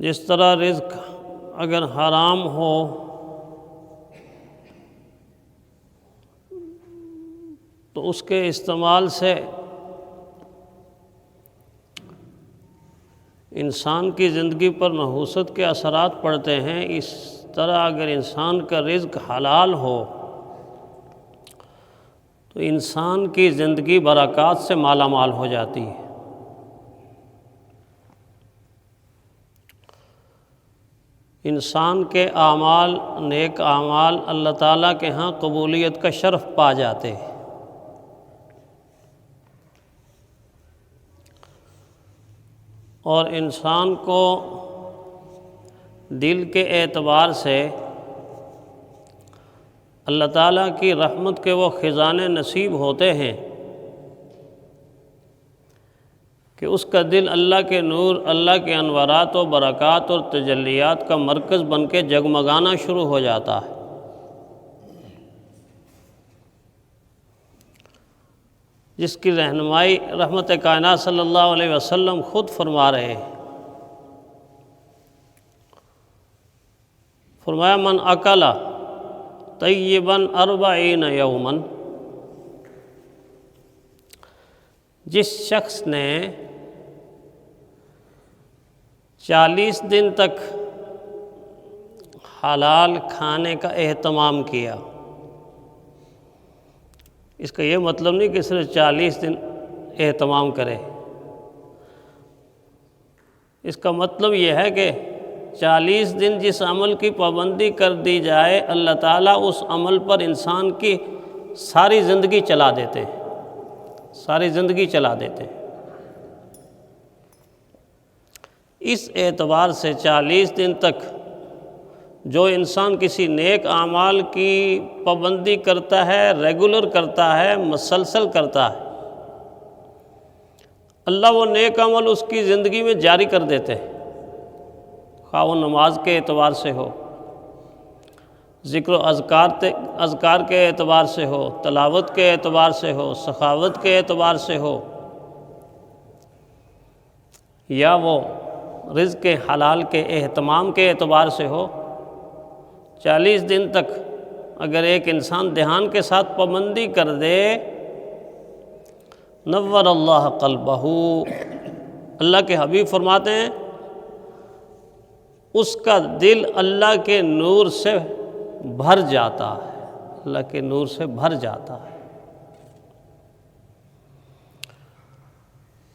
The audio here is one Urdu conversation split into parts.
جس طرح رزق اگر حرام ہو تو اس کے استعمال سے انسان کی زندگی پر نحوست کے اثرات پڑتے ہیں، اس طرح اگر انسان کا رزق حلال ہو تو انسان کی زندگی برکات سے مالا مال ہو جاتی ہے۔ انسان کے اعمال، نیک اعمال اللہ تعالیٰ کے ہاں قبولیت کا شرف پا جاتے ہیں۔ اور انسان کو دل کے اعتبار سے اللہ تعالیٰ کی رحمت کے وہ خزانے نصیب ہوتے ہیں کہ اس کا دل اللہ کے نور، اللہ کے انوارات و برکات اور تجلیات کا مرکز بن کے جگمگانا شروع ہو جاتا ہے۔ جس کی رہنمائی رحمت کائنات صلی اللہ علیہ وسلم خود فرما رہے ہیں۔ فرمایا من اکل طیبا 40 یوما، جس شخص نے 40 دن تک حلال کھانے کا اہتمام کیا، اس کا یہ مطلب نہیں کہ صرف 40 دن اہتمام کرے، اس کا مطلب یہ ہے کہ 40 دن جس عمل کی پابندی کر دی جائے اللہ تعالیٰ اس عمل پر انسان کی ساری زندگی چلا دیتے ہیں، ساری زندگی چلا دیتے ہیں۔ اس اعتبار سے 40 دن تک جو انسان کسی نیک اعمال کی پابندی کرتا ہے، ریگولر کرتا ہے، مسلسل کرتا ہے، اللہ وہ نیک عمل اس کی زندگی میں جاری کر دیتے ہیں، خواہ وہ نماز کے اعتبار سے ہو، ذکر و اذکار کے اعتبار سے ہو، تلاوت کے اعتبار سے ہو، سخاوت کے اعتبار سے ہو، یا وہ رزق حلال کے اہتمام کے اعتبار سے ہو۔ 40 دن تک اگر ایک انسان دھیان کے ساتھ پابندی کر دے، نور اللہ قلبہ، اللہ کے حبیب فرماتے ہیں اس کا دل اللہ کے نور سے بھر جاتا ہے، اللہ کے نور سے بھر جاتا ہے،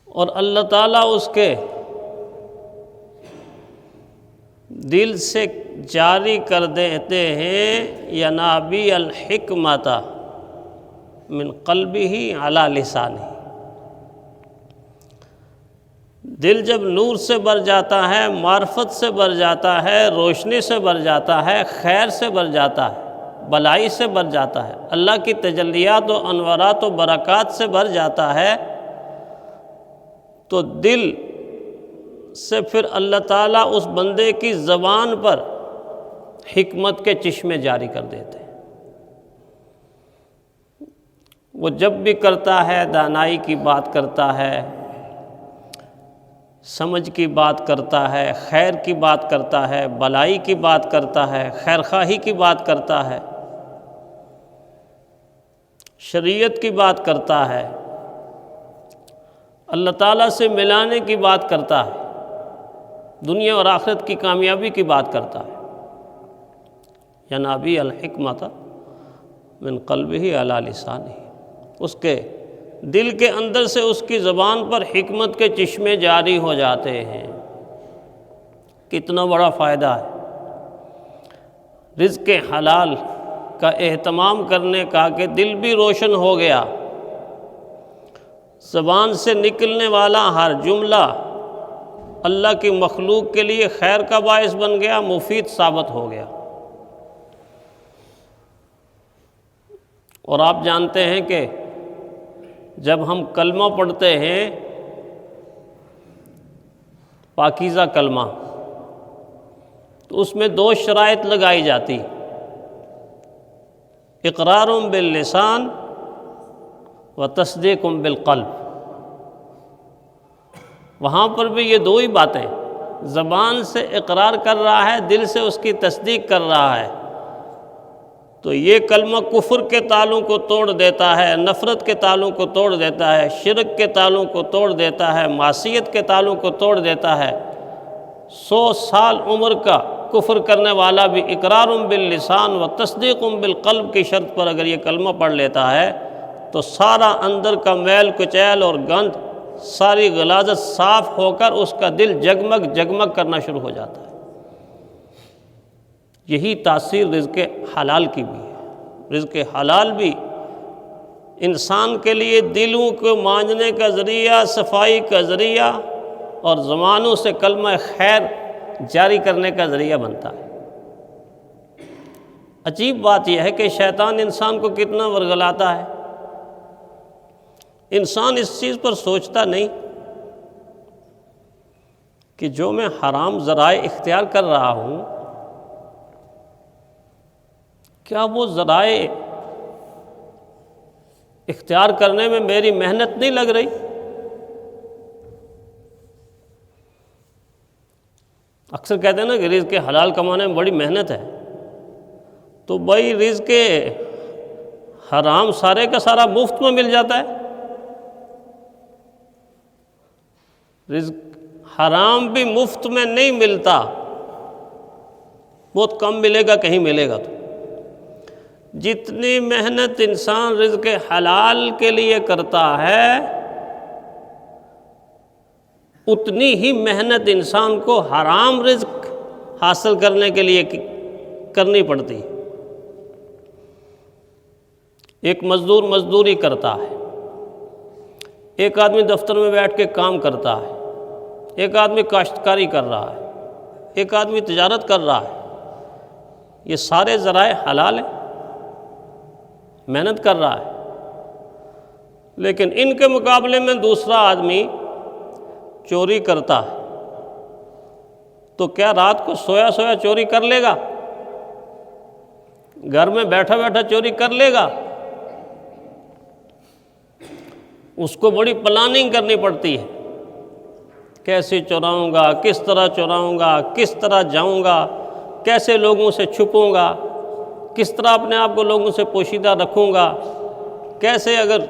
اور اللہ تعالیٰ اس کے دل سے جاری کر دیتے ہیں ینابی الحکمت من قلبہ علی لسانہ۔ دل جب نور سے بھر جاتا ہے، معرفت سے بھر جاتا ہے، روشنی سے بھر جاتا ہے، خیر سے بھر جاتا ہے، بلائی سے بھر جاتا ہے، اللہ کی تجلیات و انوارات و برکات سے بھر جاتا ہے، تو دل سے پھر اللہ تعالیٰ اس بندے کی زبان پر حکمت کے چشمے جاری کر دیتے ہیں۔ وہ جب بھی کرتا ہے دانائی کی بات کرتا ہے، سمجھ کی بات کرتا ہے، خیر کی بات کرتا ہے، بلائی کی بات کرتا ہے، خیر خواہی کی بات کرتا ہے، شریعت کی بات کرتا ہے، اللہ تعالیٰ سے ملانے کی بات کرتا ہے، دنیا اور آخرت کی کامیابی کی بات کرتا ہے۔ ینابی الحکمت من قلبہ علی لسانہ، اس کے دل کے اندر سے اس کی زبان پر حکمت کے چشمے جاری ہو جاتے ہیں۔ کتنا بڑا فائدہ ہے رزق حلال کا اہتمام کرنے کا کہ دل بھی روشن ہو گیا، زبان سے نکلنے والا ہر جملہ اللہ کی مخلوق کے لیے خیر کا باعث بن گیا، مفید ثابت ہو گیا۔ اور آپ جانتے ہیں کہ جب ہم کلمہ پڑھتے ہیں، پاکیزہ کلمہ، تو اس میں 2 شرائط لگائی جاتی، اقرار باللسان و تصدیق بالقلب۔ وہاں پر بھی یہ 2 ہی باتیں، زبان سے اقرار کر رہا ہے، دل سے اس کی تصدیق کر رہا ہے، تو یہ کلمہ کفر کے تالوں کو توڑ دیتا ہے، نفرت کے تالوں کو توڑ دیتا ہے، شرک کے تالوں کو توڑ دیتا ہے، معصیت کے تالوں کو توڑ دیتا ہے۔ 100 سال عمر کا کفر کرنے والا بھی اقرار باللسان و تصدیق بالقلب کی شرط پر اگر یہ کلمہ پڑھ لیتا ہے تو سارا اندر کا میل کچیل اور گند، ساری غلاظت صاف ہو کر اس کا دل جگمگ جگمگ کرنا شروع ہو جاتا ہے۔ یہی تاثیر رزق حلال کی بھی ہے۔ رزق حلال بھی انسان کے لیے دلوں کو مانجنے کا ذریعہ، صفائی کا ذریعہ اور زبانوں سے کلمہ خیر جاری کرنے کا ذریعہ بنتا ہے۔ عجیب بات یہ ہے کہ شیطان انسان کو کتنا ورگلاتا ہے۔ انسان اس چیز پر سوچتا نہیں کہ جو میں حرام ذرائع اختیار کر رہا ہوں، کیا وہ ذرائع اختیار کرنے میں میری محنت نہیں لگ رہی؟ اکثر کہتے ہیں نا کہ رزق حلال کمانے میں بڑی محنت ہے، تو بھائی رزق حرام سارے کا سارا مفت میں مل جاتا ہے؟ رزق حرام بھی مفت میں نہیں ملتا، بہت کم ملے گا، کہیں ملے گا تو۔ جتنی محنت انسان رزق حلال کے لیے کرتا ہے، اتنی ہی محنت انسان کو حرام رزق حاصل کرنے کے لیے کرنی پڑتی ہے۔ ایک مزدور مزدوری کرتا ہے، ایک آدمی دفتر میں بیٹھ کے کام کرتا ہے، ایک آدمی کاشتکاری کر رہا ہے، ایک آدمی تجارت کر رہا ہے۔ یہ سارے ذرائع حلال ہیں، محنت کر رہا ہے، لیکن ان کے مقابلے میں دوسرا آدمی چوری کرتا ہے، تو کیا رات کو سویا سویا چوری کر لے گا؟ گھر میں بیٹھا بیٹھا چوری کر لے گا؟ اس کو بڑی پلاننگ کرنی پڑتی ہے، کیسے چوراؤں گا، کس طرح چوراؤں گا، کس طرح جاؤں گا، کیسے لوگوں سے چھپوں گا، کس طرح اپنے آپ کو لوگوں سے پوشیدہ رکھوں گا، کیسے اگر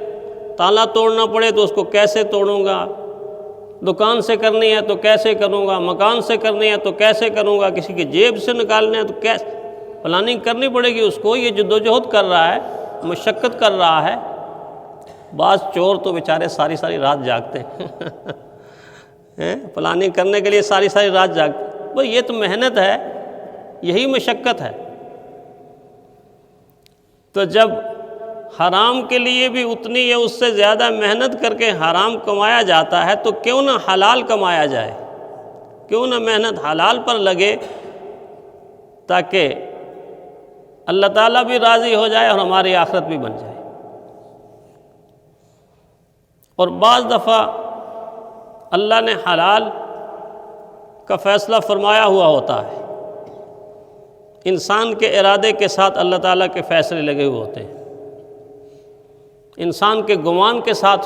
تالا توڑنا پڑے تو اس کو کیسے توڑوں گا، دکان سے کرنی ہے تو کیسے کروں گا، مکان سے کرنی ہے تو کیسے کروں گا، کسی کی جیب سے نکالنا ہے تو کیسے، پلاننگ کرنی پڑے گی اس کو۔ یہ جدوجہد کر رہا ہے، مشقت کر رہا ہے۔ بعض چور تو بیچارے ساری ساری رات جاگتے ہیں پلاننگ کرنے کے لیے، ساری ساری رات جاگتے ہیں۔ بھئی یہ تو محنت ہے، یہی مشقت ہے۔ تو جب حرام کے لیے بھی اتنی یا اس سے زیادہ محنت کر کے حرام کمایا جاتا ہے، تو کیوں نہ حلال کمایا جائے، کیوں نہ محنت حلال پر لگے، تاکہ اللہ تعالیٰ بھی راضی ہو جائے اور ہماری آخرت بھی بن جائے۔ اور بعض دفعہ اللہ نے حلال کا فیصلہ فرمایا ہوا ہوتا ہے، انسان کے ارادے کے ساتھ اللہ تعالیٰ کے فیصلے لگے ہوئے ہوتے ہیں، انسان کے گمان کے ساتھ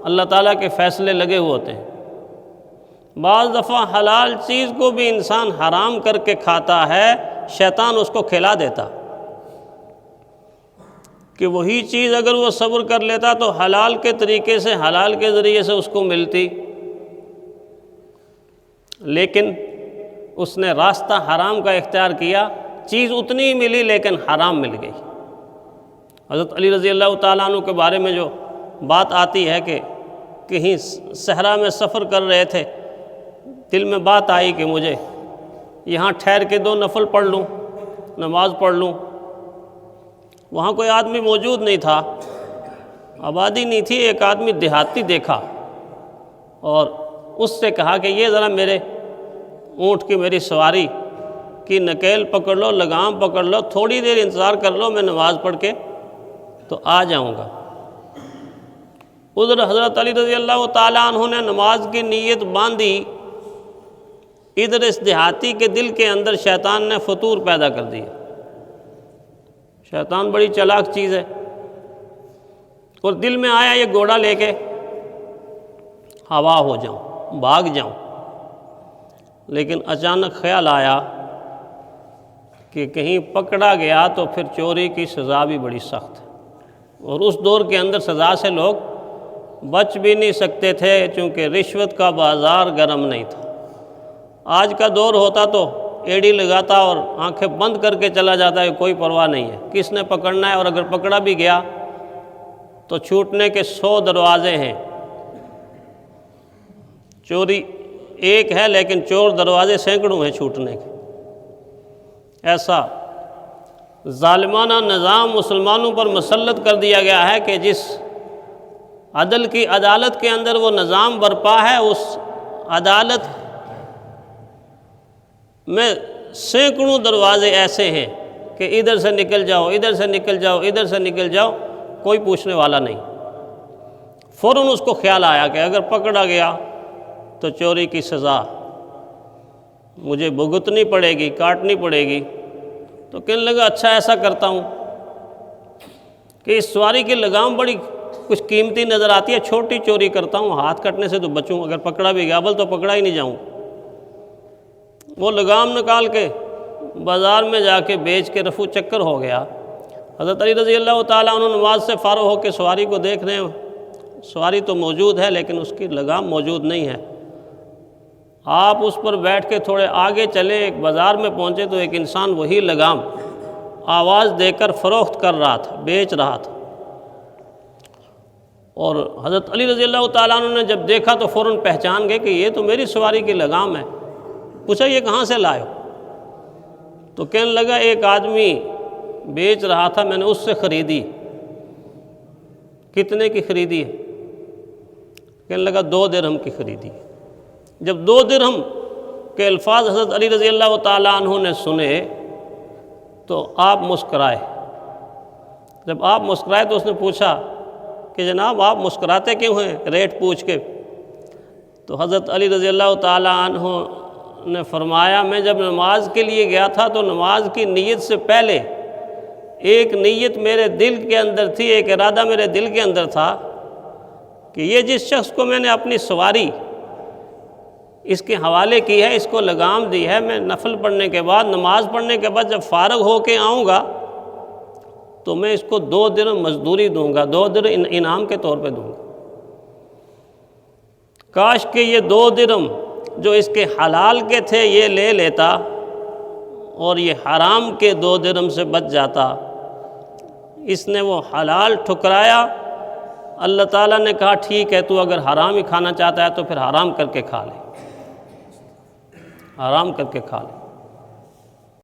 اللہ تعالیٰ کے فیصلے لگے ہوئے ہوتے ہیں۔ بعض دفعہ حلال چیز کو بھی انسان حرام کر کے کھاتا ہے، شیطان اس کو کھلا دیتا کہ وہی چیز اگر وہ صبر کر لیتا تو حلال کے طریقے سے، حلال کے ذریعے سے اس کو ملتی، لیکن اس نے راستہ حرام کا اختیار کیا، چیز اتنی ہی ملی لیکن حرام مل گئی۔ حضرت علی رضی اللہ تعالیٰ عنہ کے بارے میں جو بات آتی ہے کہ کہیں صحرا میں سفر کر رہے تھے، دل میں بات آئی کہ مجھے یہاں ٹھہر کے 2 نفل پڑھ لوں، نماز پڑھ لوں۔ وہاں کوئی آدمی موجود نہیں تھا، آبادی نہیں تھی۔ ایک آدمی دیہاتی دیکھا اور اس سے کہا کہ یہ ذرا میرے اونٹ کی، میری سواری کی نکیل پکڑ لو، لگام پکڑ لو، تھوڑی دیر انتظار کر لو، میں نماز پڑھ کے تو آ جاؤں گا۔ ادھر حضرت علی رضی اللہ تعالیٰ عنہ نے نماز کی نیت باندھی، ادھر اس دیہاتی کے دل کے اندر شیطان نے فطور پیدا کر دیا۔ شیطان بڑی چالاک چیز ہے، اور دل میں آیا یہ گھوڑا لے کے ہوا ہو جاؤں، بھاگ جاؤں، لیکن اچانک خیال آیا کہ کہیں پکڑا گیا تو پھر چوری کی سزا بھی بڑی سخت ہے، اور اس دور کے اندر سزا سے لوگ بچ بھی نہیں سکتے تھے، چونکہ رشوت کا بازار گرم نہیں تھا۔ آج کا دور ہوتا تو ایڑی لگاتا اور آنکھیں بند کر کے چلا جاتا ہے، کوئی پرواہ نہیں ہے کس نے پکڑنا ہے، اور اگر پکڑا بھی گیا تو چھوٹنے کے 100 دروازے ہیں۔ چوری ایک ہے لیکن چور دروازے سینکڑوں ہیں چھوٹنے کے۔ ایسا ظالمانہ نظام مسلمانوں پر مسلط کر دیا گیا ہے کہ جس عدل کی عدالت کے اندر وہ نظام برپا ہے، اس عدالت میں سینکڑوں دروازے ایسے ہیں کہ ادھر سے نکل جاؤ، ادھر سے نکل جاؤ، ادھر سے نکل جاؤ، کوئی پوچھنے والا نہیں۔ فوراً اس کو خیال آیا کہ اگر پکڑا گیا تو چوری کی سزا مجھے بھگتنی پڑے گی، کاٹنی پڑے گی، تو کہنے لگا اچھا ایسا کرتا ہوں کہ اس سواری کی لگام بڑی کچھ قیمتی نظر آتی ہے، چھوٹی چوری کرتا ہوں، ہاتھ کٹنے سے تو بچوں، اگر پکڑا بھی گیا بل تو پکڑا ہی نہیں جاؤں۔ وہ لگام نکال کے بازار میں جا کے بیچ کے رفو چکر ہو گیا۔ حضرت علی رضی اللہ تعالیٰ عنہ نماز سے فارغ ہو کے سواری کو دیکھ رہے ہیں، سواری تو موجود ہے لیکن اس کی لگام موجود نہیں ہے۔ آپ اس پر بیٹھ کے تھوڑے آگے چلے، ایک بازار میں پہنچے تو ایک انسان وہی لگام آواز دے کر فروخت کر رہا تھا، بیچ رہا تھا۔ اور حضرت علی رضی اللہ تعالیٰ عنہ نے جب دیکھا تو فوراً پہچان گئے کہ یہ تو میری سواری کی لگام ہے۔ پوچھا یہ کہاں سے لائے ہو؟ تو کہنے لگا ایک آدمی بیچ رہا تھا، میں نے اس سے خریدی۔ کتنے کی خریدی ہے؟ کہنے لگا 2 درہم کی خریدی۔ جب 2 درہم کے الفاظ حضرت علی رضی اللہ تعالیٰ عنہ نے سنے تو آپ مسکرائے۔ جب آپ مسکرائے تو اس نے پوچھا کہ جناب آپ مسکراتے کیوں ہیں ریٹ پوچھ کے؟ تو حضرت علی رضی اللہ تعالیٰ عنہ نے فرمایا میں جب نماز کے لیے گیا تھا تو نماز کی نیت سے پہلے ایک نیت میرے دل کے اندر تھی، ایک ارادہ میرے دل کے اندر تھا کہ یہ جس شخص کو میں نے اپنی سواری اس کے حوالے کی ہے، اس کو لگام دی ہے، میں نفل پڑھنے کے بعد، نماز پڑھنے کے بعد جب فارغ ہو کے آؤں گا تو میں اس کو 2 درہم مزدوری دوں گا، 2 درہم انعام کے طور پہ دوں گا۔ کاش کہ یہ 2 درہم جو اس کے حلال کے تھے یہ لے لیتا اور یہ حرام کے 2 درہم سے بچ جاتا۔ اس نے وہ حلال ٹھکرایا۔ اللہ تعالیٰ نے کہا ٹھیک ہے، تو اگر حرام ہی کھانا چاہتا ہے تو پھر حرام کر کے کھا لے، حرام کر کے کھا لے۔